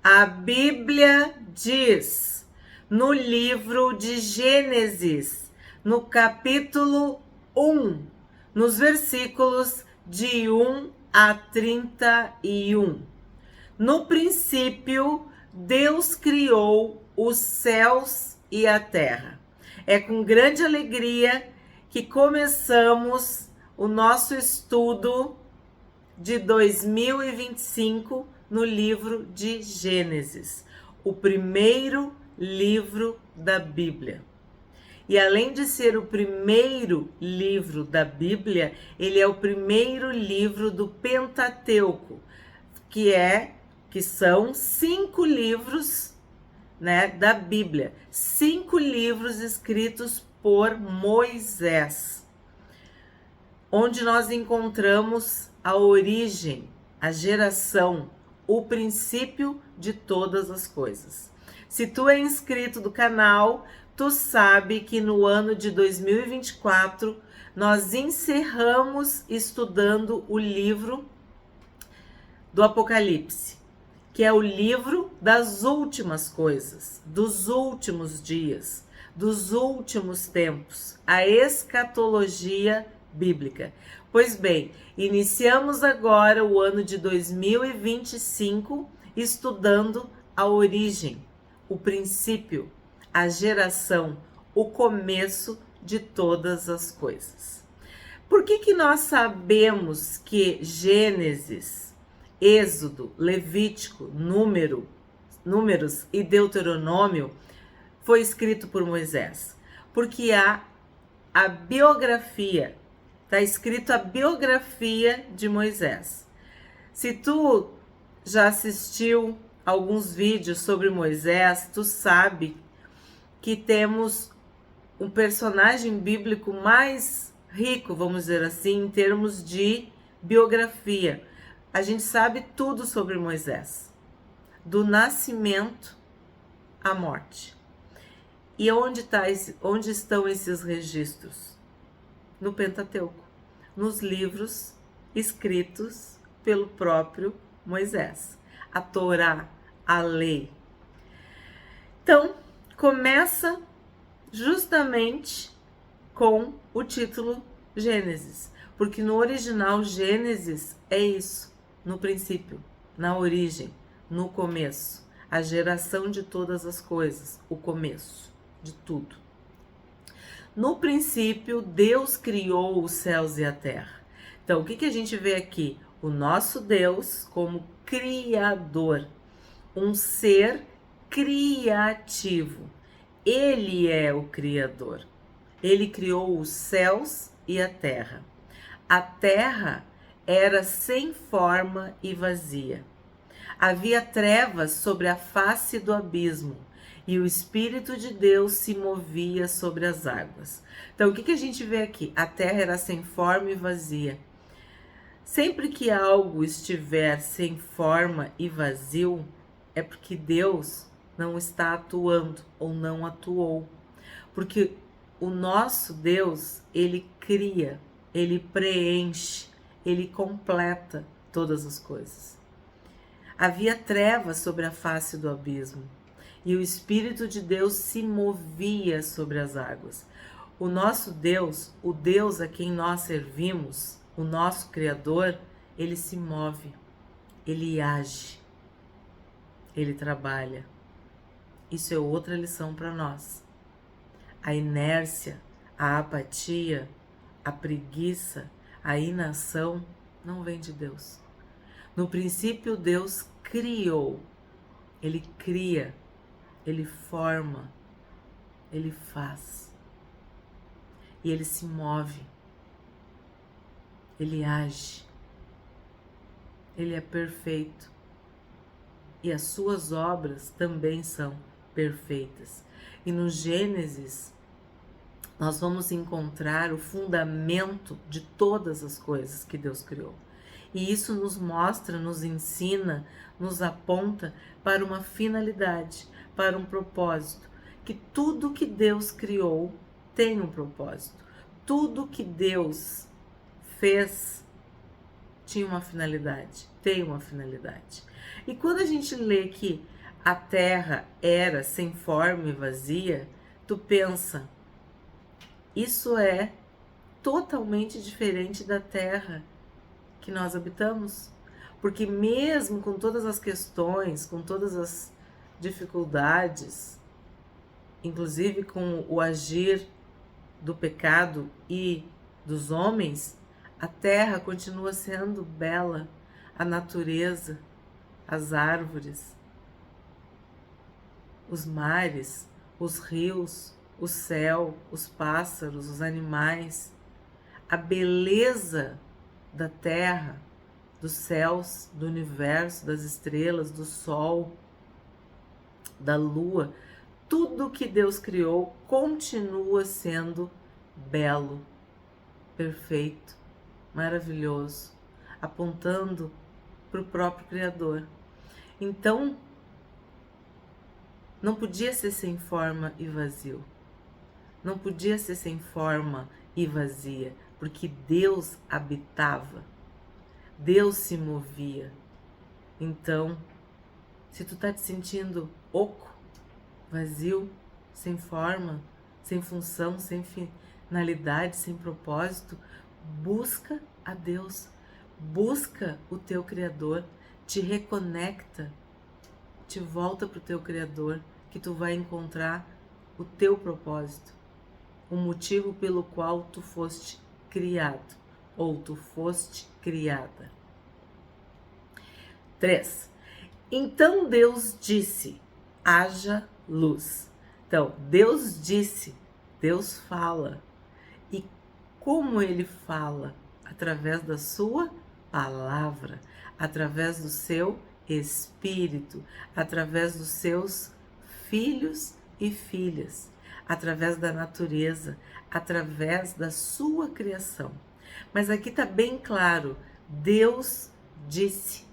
A Bíblia diz no livro de Gênesis, no capítulo 1, nos versículos de 1 a 31. No princípio, Deus criou os céus e a terra. É com grande alegria que começamos o nosso estudo de 2025 no livro de Gênesis, o primeiro livro da Bíblia. E além de ser o primeiro livro da Bíblia, ele é o primeiro livro do Pentateuco, que são 5 livros, né, da Bíblia, 5 livros escritos por Moisés, onde nós encontramos a origem, a geração, o princípio de todas as coisas. Se tu é inscrito do canal, tu sabe que no ano de 2024 nós encerramos estudando o livro do Apocalipse, que é o livro das últimas coisas, dos últimos dias, dos últimos tempos, a escatologia bíblica. Pois bem, iniciamos agora o ano de 2025 estudando a origem, o princípio, a geração, o começo de todas as coisas. Por que nós sabemos que Gênesis, Êxodo, Levítico, Números e Deuteronômio foi escrito por Moisés? Porque há a biografia, está escrito a biografia de Moisés. Se tu já assistiu alguns vídeos sobre Moisés, tu sabe que temos um personagem bíblico mais rico, vamos dizer assim, em termos de biografia. A gente sabe tudo sobre Moisés, do nascimento à morte. E onde estão esses registros? No Pentateuco, nos livros escritos pelo próprio Moisés, a Torá, a lei. Então, começa justamente com o título Gênesis, porque no original Gênesis é isso, no princípio, na origem, no começo, a geração de todas as coisas, o começo de tudo. No princípio, Deus criou os céus e a terra. Então, o que a gente vê aqui? O nosso Deus como criador, um ser criativo. Ele é o criador. Ele criou os céus e a terra. A terra era sem forma e vazia. Havia trevas sobre a face do abismo e o Espírito de Deus se movia sobre as águas. Então, o que a gente vê aqui? A terra era sem forma e vazia. Sempre que algo estiver sem forma e vazio, é porque Deus não está atuando ou não atuou. Porque o nosso Deus, ele cria, ele preenche, ele completa todas as coisas. Havia trevas sobre a face do abismo e o Espírito de Deus se movia sobre as águas. O nosso Deus, o Deus a quem nós servimos, o nosso Criador, ele se move, ele age, ele trabalha. Isso é outra lição para nós. A inércia, a apatia, a preguiça, a inação não vem de Deus. No princípio, Deus criou. Ele cria, ele forma, ele faz. E ele se move. Ele age. Ele é perfeito. E as suas obras também são perfeitas. E no Gênesis, nós vamos encontrar o fundamento de todas as coisas que Deus criou. E isso nos mostra, nos ensina, nos aponta para uma finalidade, para um propósito. Que tudo que Deus criou tem um propósito. Tudo que Deus fez tinha uma finalidade. tem uma finalidade. E quando a gente lê que a terra era sem forma e vazia, tu pensa, isso é totalmente diferente da terra que nós habitamos. Porque mesmo com todas as questões, com todas as dificuldades, inclusive com o agir do pecado e dos homens, a terra continua sendo bela, a natureza, as árvores, os mares, os rios, o céu, os pássaros, os animais, a beleza da terra, dos céus, do universo, das estrelas, do sol, da lua, tudo que Deus criou continua sendo belo, perfeito, maravilhoso, apontando para o próprio Criador. Então, não podia ser sem forma e vazio. Não podia ser sem forma e vazia, porque Deus habitava, Deus se movia. Então, se tu tá te sentindo oco, vazio, sem forma, sem função, sem finalidade, sem propósito, busca a Deus, busca o teu Criador, te reconecta, te volta pro teu Criador, que tu vai encontrar o teu propósito, o motivo pelo qual tu foste criado, ou tu foste criada. 3. Então Deus disse, haja luz. Então, Deus disse, Deus fala. E como Ele fala? Através da sua palavra, através do seu Espírito, através dos seus filhos e filhas, através da natureza, através da sua criação. Mas aqui está bem claro, Deus disse.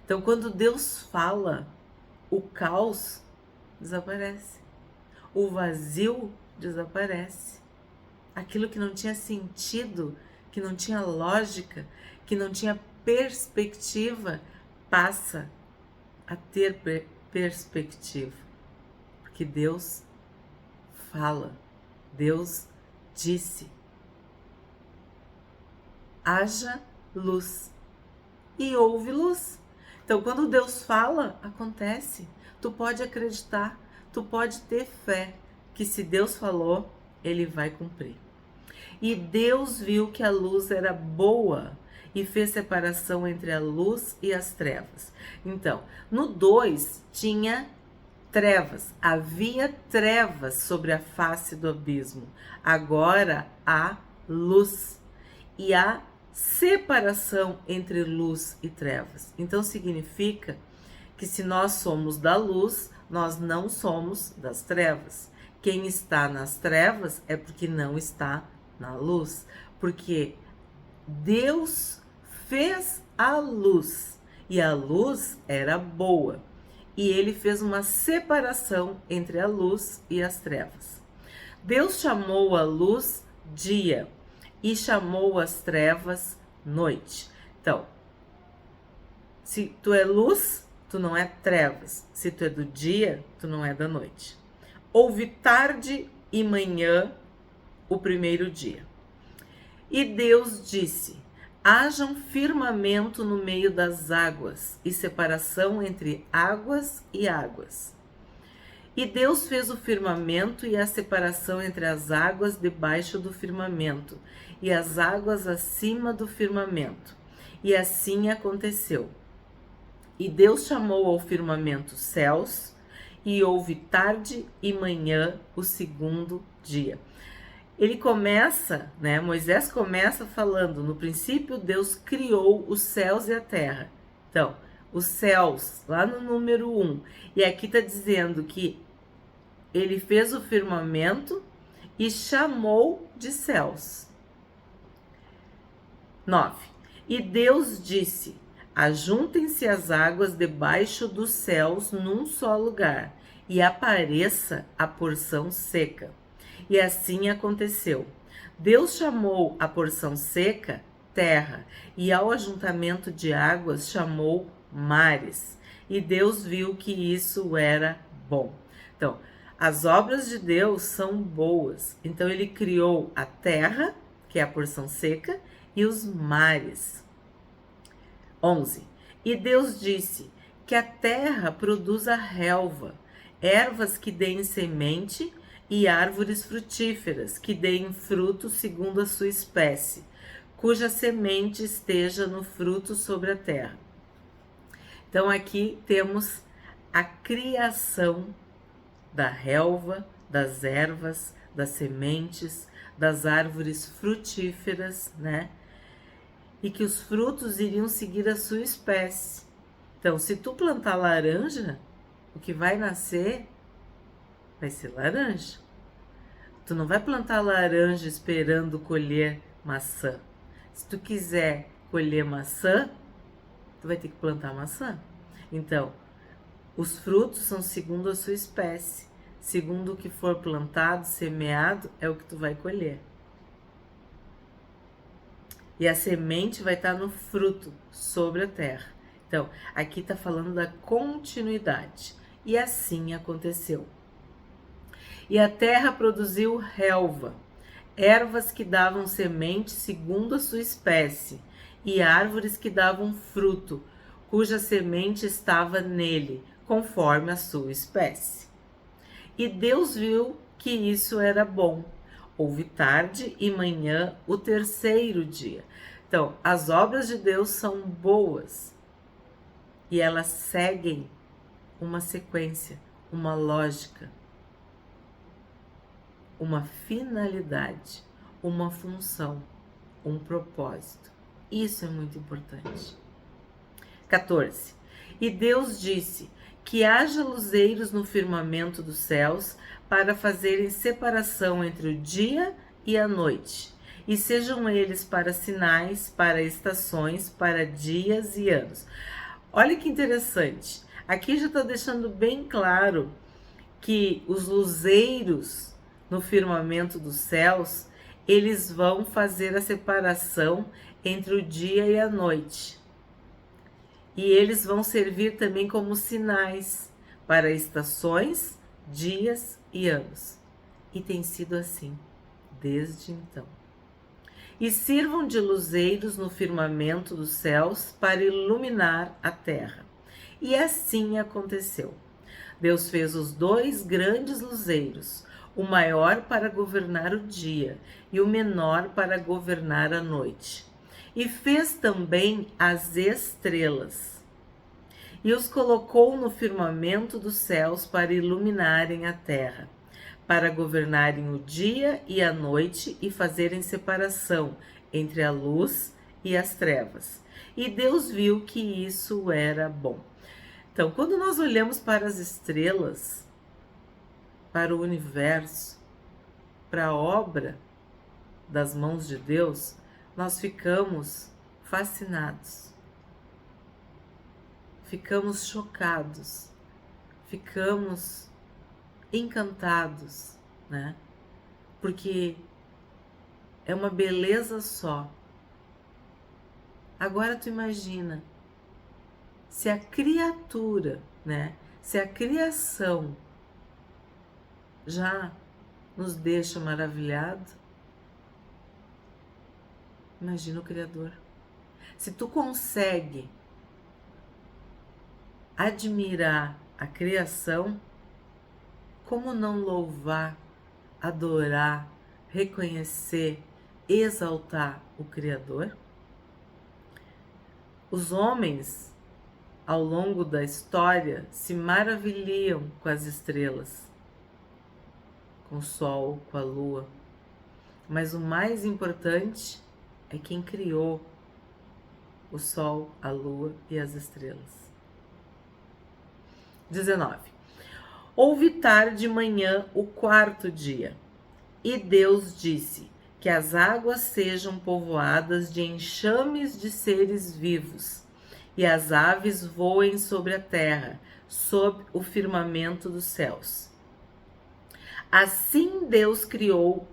Então, quando Deus fala, o caos desaparece, o vazio desaparece. Aquilo que não tinha sentido, que não tinha lógica, que não tinha perspectiva, passa a ter perspectiva. Porque Deus fala, Deus disse, haja luz e houve luz. Então, quando Deus fala, acontece. Tu pode acreditar, tu pode ter fé que se Deus falou, Ele vai cumprir. E Deus viu que a luz era boa e fez separação entre a luz e as trevas. Então, no 2 tinha trevas, havia trevas sobre a face do abismo. Agora há luz e há separação entre luz e trevas. Então significa que se nós somos da luz, nós não somos das trevas. Quem está nas trevas é porque não está na luz, porque Deus fez a luz e a luz era boa e Ele fez uma separação entre a luz e as trevas. Deus chamou a luz dia e chamou as trevas noite. Então, se tu é luz, tu não é trevas. Se tu é do dia, tu não é da noite. Houve tarde e manhã o primeiro dia. E Deus disse, haja um firmamento no meio das águas e separação entre águas e águas. E Deus fez o firmamento e a separação entre as águas debaixo do firmamento e as águas acima do firmamento. E assim aconteceu. E Deus chamou ao firmamento céus, e houve tarde e manhã o segundo dia. Ele começa, Moisés começa falando, no princípio Deus criou os céus e a terra. Então, os céus, lá no número 1, e aqui está dizendo que Ele fez o firmamento e chamou de céus. 9. E Deus disse, ajuntem-se as águas debaixo dos céus num só lugar, e apareça a porção seca. E assim aconteceu. Deus chamou a porção seca terra, e ao ajuntamento de águas chamou mares. E Deus viu que isso era bom. Então, as obras de Deus são boas. Então, ele criou a terra, que é a porção seca, e os mares. 11. E Deus disse que a terra produza relva, ervas que deem semente e árvores frutíferas que deem fruto segundo a sua espécie, cuja semente esteja no fruto sobre a terra. Então aqui temos a criação da relva, das ervas, das sementes, das árvores frutíferas, né? E que os frutos iriam seguir a sua espécie. Então, se tu plantar laranja, o que vai nascer vai ser laranja. Tu não vai plantar laranja esperando colher maçã. Se tu quiser colher maçã, tu vai ter que plantar maçã. Então, os frutos são segundo a sua espécie. Segundo o que for plantado, semeado, é o que tu vai colher. E a semente vai estar no fruto, sobre a terra. Então, aqui está falando da continuidade. E assim aconteceu. E a terra produziu relva, ervas que davam semente segundo a sua espécie, e árvores que davam fruto, cuja semente estava nele, conforme a sua espécie. E Deus viu que isso era bom. Houve tarde e manhã o terceiro dia. Então, as obras de Deus são boas e elas seguem uma sequência, uma lógica, uma finalidade, uma função, um propósito. Isso é muito importante. 14. E Deus disse que haja luzeiros no firmamento dos céus para fazerem separação entre o dia e a noite, e sejam eles para sinais, para estações, para dias e anos. Olha que interessante. Aqui já está deixando bem claro que os luzeiros no firmamento dos céus, eles vão fazer a separação entre o dia e a noite. E eles vão servir também como sinais para estações, dias e anos. E tem sido assim desde então. E sirvam de luzeiros no firmamento dos céus para iluminar a terra. E assim aconteceu. Deus fez os 2 grandes luzeiros, o maior para governar o dia e o menor para governar a noite. E fez também as estrelas, e os colocou no firmamento dos céus para iluminarem a terra, para governarem o dia e a noite e fazerem separação entre a luz e as trevas. E Deus viu que isso era bom. Então, quando nós olhamos para as estrelas, para o universo, para a obra das mãos de Deus, nós ficamos fascinados, ficamos chocados, ficamos encantados, né? Porque é uma beleza só. Agora tu imagina, se a criatura, né? Se a criação já nos deixa maravilhado, imagina o Criador. Se tu consegue admirar a criação, como não louvar, adorar, reconhecer, exaltar o Criador? Os homens, ao longo da história, se maravilham com as estrelas, com o sol, com a lua. Mas o mais importante é quem criou o sol, a lua e as estrelas. 19. Houve tarde e manhã o 4º dia, e Deus disse que as águas sejam povoadas de enxames de seres vivos, e as aves voem sobre a terra, sob o firmamento dos céus. Assim Deus criou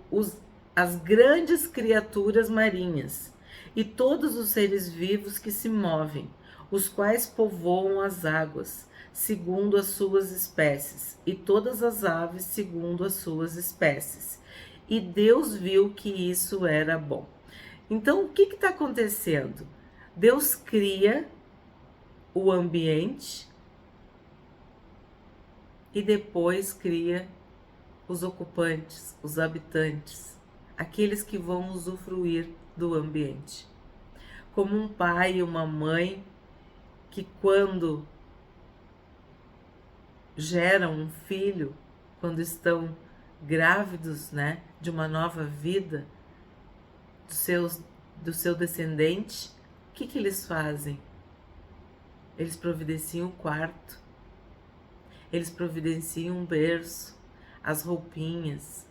as grandes criaturas marinhas, e todos os seres vivos que se movem, os quais povoam as águas, segundo as suas espécies, e todas as aves segundo as suas espécies. E Deus viu que isso era bom. Então, o que está acontecendo? Deus cria o ambiente e depois cria os ocupantes, os habitantes, aqueles que vão usufruir do ambiente. Como um pai e uma mãe que, quando geram um filho, quando estão grávidos, né, de uma nova vida, do seu descendente, o que eles fazem? Eles providenciam o quarto, eles providenciam um berço, as roupinhas,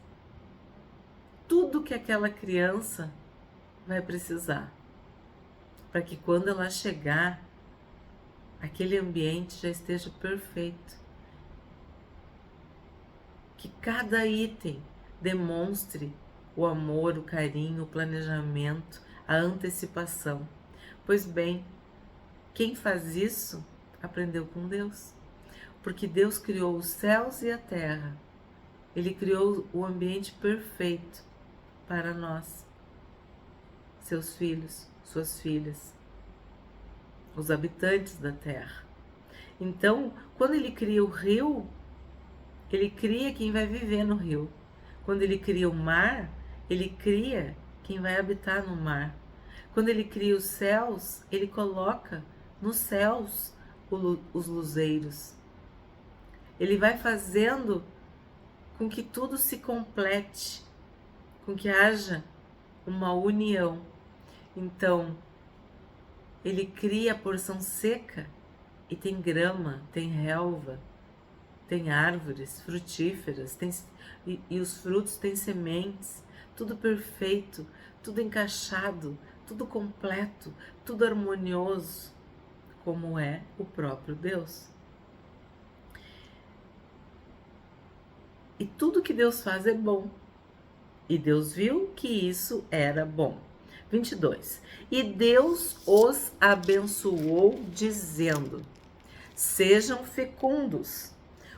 tudo que aquela criança vai precisar, para que quando ela chegar, aquele ambiente já esteja perfeito. Que cada item demonstre o amor, o carinho, o planejamento, a antecipação. Pois bem, quem faz isso aprendeu com Deus, porque Deus criou os céus e a terra. Ele criou o ambiente perfeito para nós, seus filhos, suas filhas, os habitantes da terra. Então, quando ele cria o rio, ele cria quem vai viver no rio. Quando ele cria o mar, ele cria quem vai habitar no mar. Quando ele cria os céus, ele coloca nos céus os luzeiros. Ele vai fazendo com que tudo se complete, com que haja uma união. Então, ele cria a porção seca e tem grama, tem relva, tem árvores frutíferas, e os frutos têm sementes, tudo perfeito, tudo encaixado, tudo completo, tudo harmonioso, como é o próprio Deus. E tudo que Deus faz é bom. E Deus viu que isso era bom. 22. E Deus os abençoou, dizendo: sejam fecundos,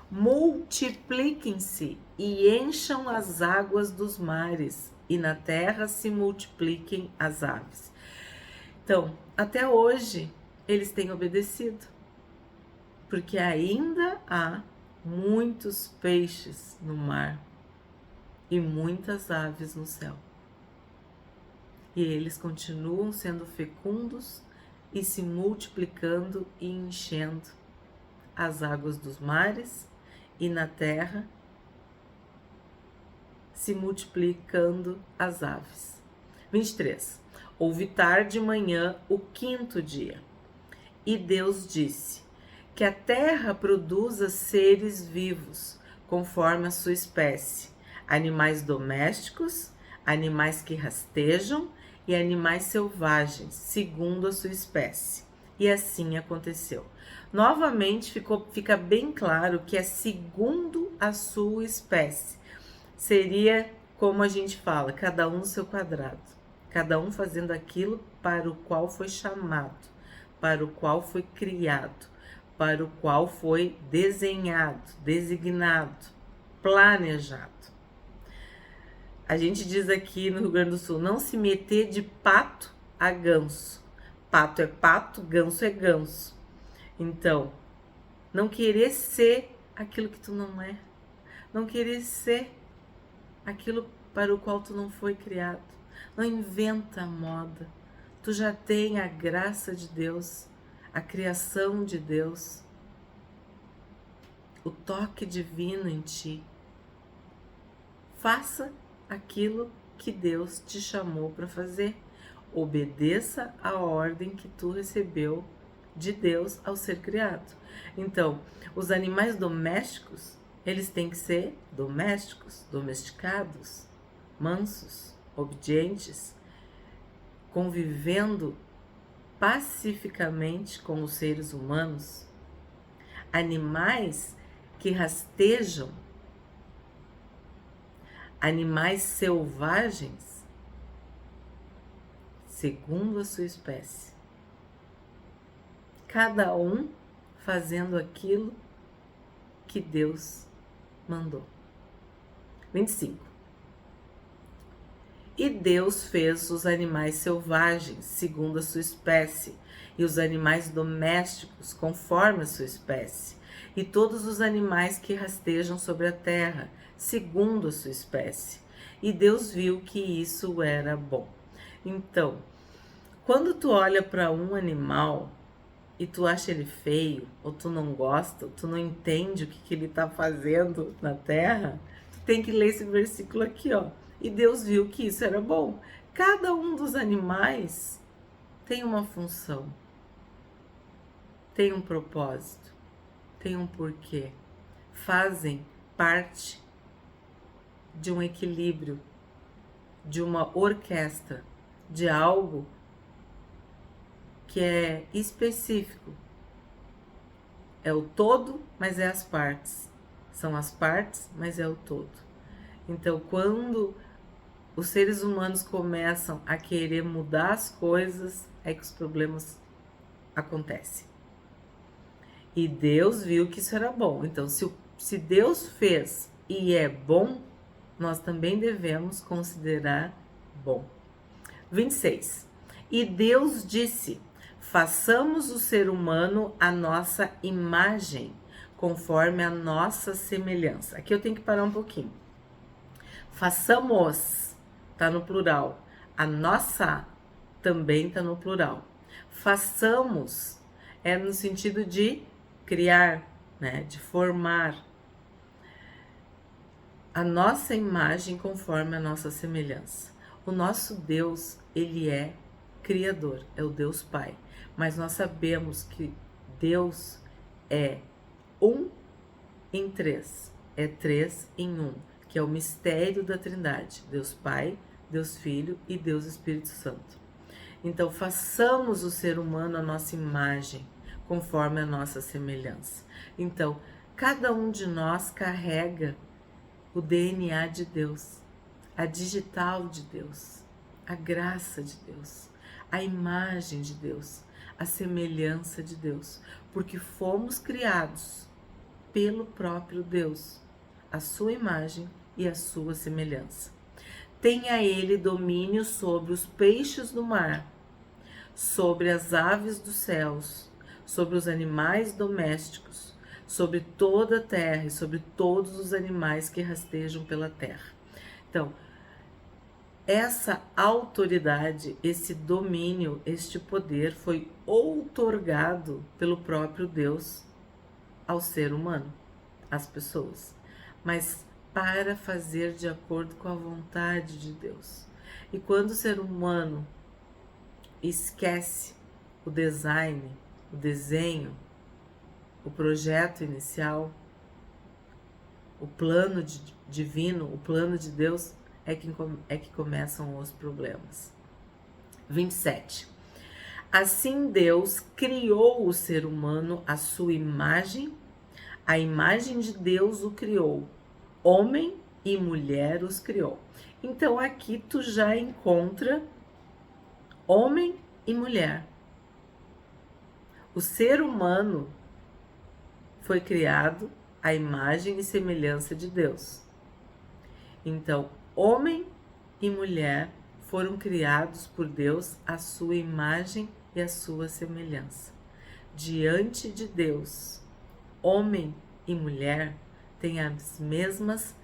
multipliquem-se e encham as águas dos mares, e na terra se multipliquem as aves. Então, até hoje, eles têm obedecido, porque ainda há muitos peixes no mar e muitas aves no céu. E eles continuam sendo fecundos e se multiplicando e enchendo as águas dos mares e na terra se multiplicando as aves. 23. Houve tarde e manhã o 5º dia, e Deus disse: que a terra produza seres vivos, conforme a sua espécie, animais domésticos, animais que rastejam e animais selvagens, segundo a sua espécie. E assim aconteceu. Novamente fica bem claro que é segundo a sua espécie. Seria como a gente fala, cada um no seu quadrado, cada um fazendo aquilo para o qual foi chamado, para o qual foi criado, para o qual foi desenhado, designado, planejado. A gente diz aqui no Rio Grande do Sul, não se meter de pato a ganso. Pato é pato, ganso é ganso. Então, não querer ser aquilo que tu não é. Não querer ser aquilo para o qual tu não foi criado. Não inventa a moda. Tu já tem a graça de Deus, a criação de Deus, o toque divino em ti. Faça aquilo que Deus te chamou para fazer. Obedeça a ordem que tu recebeu de Deus ao ser criado. Então, os animais domésticos, eles têm que ser domésticos, domesticados, mansos, obedientes, convivendo pacificamente com os seres humanos. Animais que rastejam, animais selvagens, segundo a sua espécie. Cada um fazendo aquilo que Deus mandou. 25. E Deus fez os animais selvagens, segundo a sua espécie, e os animais domésticos, conforme a sua espécie, e todos os animais que rastejam sobre a terra, segundo a sua espécie. E Deus viu que isso era bom. Então, quando tu olha para um animal e tu acha ele feio, ou tu não gosta, ou tu não entende o que ele está fazendo na terra, tu tem que ler esse versículo aqui, ó. E Deus viu que isso era bom. Cada um dos animais tem uma função, tem um propósito, tem um porquê. Fazem parte de um equilíbrio, de uma orquestra, de algo que é específico. É o todo, mas é as partes. São as partes, mas é o todo. Então, quando os seres humanos começam a querer mudar as coisas, é que os problemas acontecem. E Deus viu que isso era bom. Então, se Deus fez e é bom, nós também devemos considerar bom. 26. E Deus disse: façamos o ser humano à nossa imagem, conforme a nossa semelhança. Aqui eu tenho que parar um pouquinho. Façamos está no plural. A nossa também está no plural. Façamos é no sentido de criar, né? De formar. A nossa imagem conforme a nossa semelhança. O nosso Deus, ele é criador, é o Deus Pai. Mas nós sabemos que Deus é um em três. É três em um, que é o mistério da Trindade. Deus Pai, Deus Filho e Deus Espírito Santo. Então, façamos o ser humano à nossa imagem, conforme a nossa semelhança. Então, cada um de nós carrega o DNA de Deus, a digital de Deus, a graça de Deus, a imagem de Deus, a semelhança de Deus, porque fomos criados pelo próprio Deus, a sua imagem e a sua semelhança. Tenha ele domínio sobre os peixes do mar, sobre as aves dos céus, sobre os animais domésticos, sobre toda a terra e sobre todos os animais que rastejam pela terra. Então, essa autoridade, esse domínio, este poder foi outorgado pelo próprio Deus ao ser humano, às pessoas. Mas para fazer de acordo com a vontade de Deus. E quando o ser humano esquece o design, o desenho, o projeto inicial, o plano divino, o plano de Deus, é que começam os problemas. 27. Assim Deus criou o ser humano à sua imagem, a imagem de Deus o criou. Homem e mulher os criou. Então aqui tu já encontra homem e mulher. O ser humano foi criado à imagem e semelhança de Deus. Então, homem e mulher foram criados por Deus à sua imagem e à sua semelhança. Diante de Deus, homem e mulher têm as mesmas,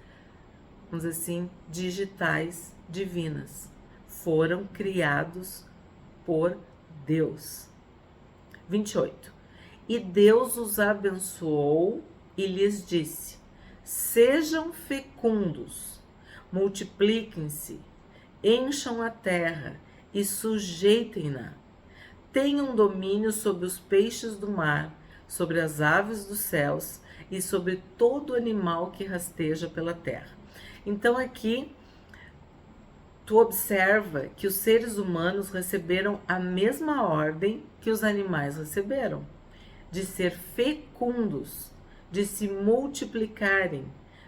vamos dizer assim, digitais divinas. Foram criados por Deus. 28. E Deus os abençoou e lhes disse: sejam fecundos, multipliquem-se, encham a terra e sujeitem-na. Tenham domínio sobre os peixes do mar, sobre as aves dos céus e sobre todo animal que rasteja pela terra. Então aqui tu observa que os seres humanos receberam a mesma ordem que os animais receberam, de ser fecundos, de se multiplicarem,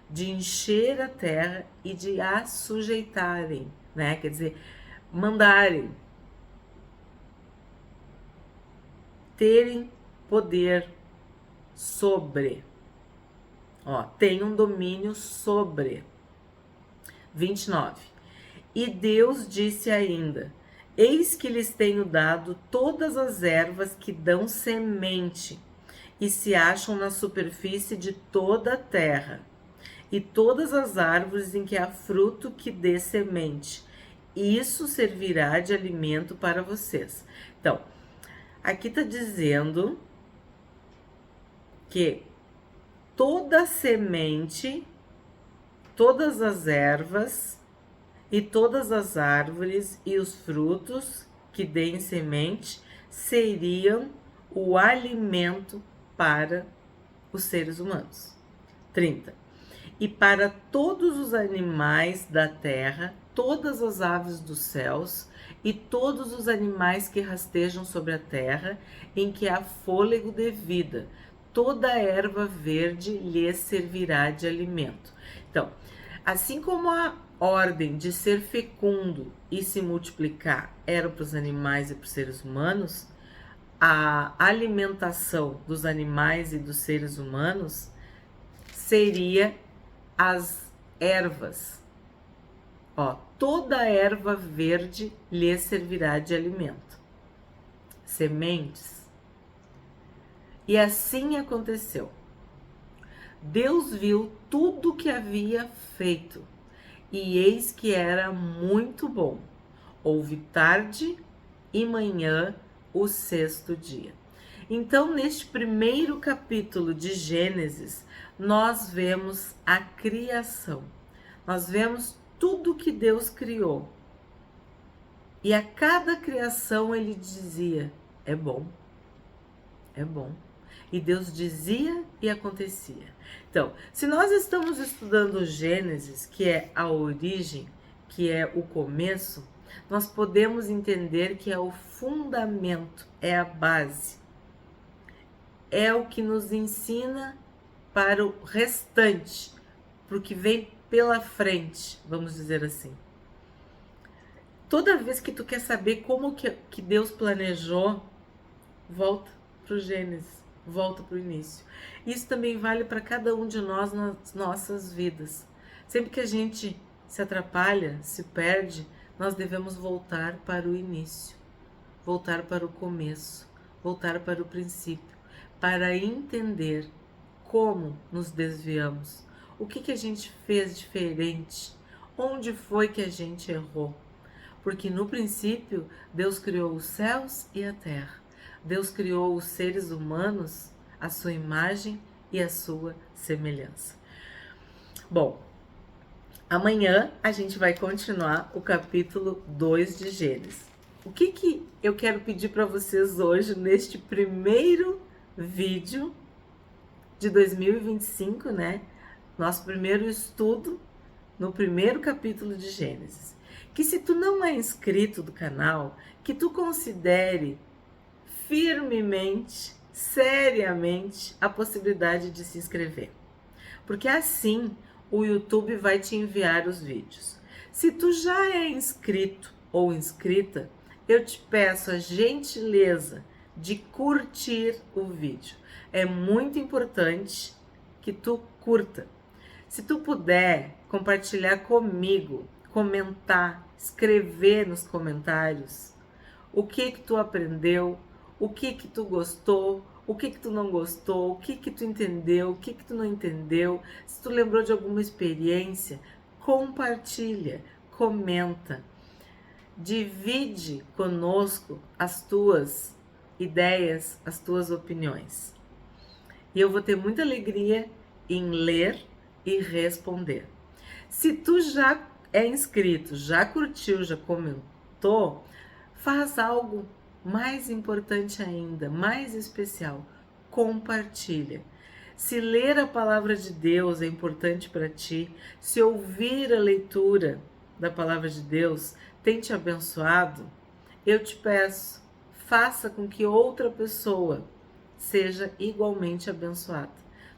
de encher a terra e de a sujeitarem, né? Quer dizer, mandarem, terem poder sobre. Tem um domínio sobre. 29. E Deus disse ainda: eis que lhes tenho dado todas as ervas que dão semente e se acham na superfície de toda a terra, e todas as árvores em que há fruto que dê semente. Isso servirá de alimento para vocês. Então, aqui está dizendo que toda semente, todas as ervas e todas as árvores e os frutos que deem semente seriam o alimento para os seres humanos. 30. E para todos os animais da terra, todas as aves dos céus e todos os animais que rastejam sobre a terra, em que há fôlego de vida, toda erva verde lhes servirá de alimento. Então, assim como a ordem de ser fecundo e se multiplicar era para os animais e para os seres humanos, a alimentação dos animais e dos seres humanos seria as ervas. Toda erva verde lhes servirá de alimento. Sementes. E assim aconteceu. Deus viu tudo que havia feito, e eis que era muito bom. Houve tarde e manhã, o sexto dia. Então, neste primeiro capítulo de Gênesis, nós vemos a criação. Nós vemos tudo que Deus criou. E a cada criação ele dizia: é bom, é bom. E Deus dizia e acontecia. Então, se nós estamos estudando Gênesis, que é a origem, que é o começo, nós podemos entender que é o fundamento, é a base. É o que nos ensina para o restante, para o que vem pela frente, vamos dizer assim. Toda vez que tu quer saber como que Deus planejou, volta para o Gênesis, volta para o início. Isso também vale para cada um de nós nas nossas vidas. Sempre que a gente se atrapalha, se perde, nós devemos voltar para o início, voltar para o começo, voltar para o princípio, para entender como nos desviamos, o que a gente fez diferente, onde foi que a gente errou. Porque no princípio, Deus criou os céus e a terra. Deus criou os seres humanos à sua imagem e à sua semelhança. Bom, amanhã a gente vai continuar o capítulo 2 de Gênesis. O que eu quero pedir para vocês hoje, neste primeiro vídeo de 2025, né? Nosso primeiro estudo no primeiro capítulo de Gênesis. Que se tu não é inscrito do canal, que tu considere firmemente, seriamente, a possibilidade de se inscrever. Porque assim o YouTube vai te enviar os vídeos. Se tu já é inscrito ou inscrita, eu te peço a gentileza de curtir o vídeo. É muito importante que tu curta. Se tu puder compartilhar comigo, comentar, escrever nos comentários o que tu aprendeu, o que tu gostou, o que tu não gostou, o que tu entendeu, o que tu não entendeu. Se tu lembrou de alguma experiência, compartilha, comenta, divide conosco as tuas ideias, as tuas opiniões. E eu vou ter muita alegria em ler e responder. Se tu já é inscrito, já curtiu, já comentou, faz algo mais importante ainda, mais especial, compartilha. Se ler a palavra de Deus é importante para ti, se ouvir a leitura da palavra de Deus tem te abençoado, eu te peço, faça com que outra pessoa seja igualmente abençoada.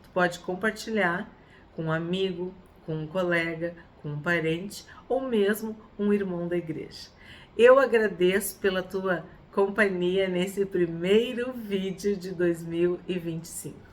Tu pode compartilhar com um amigo, com um colega, com um parente ou mesmo um irmão da igreja. Eu agradeço pela tua companhia nesse primeiro vídeo de 2025.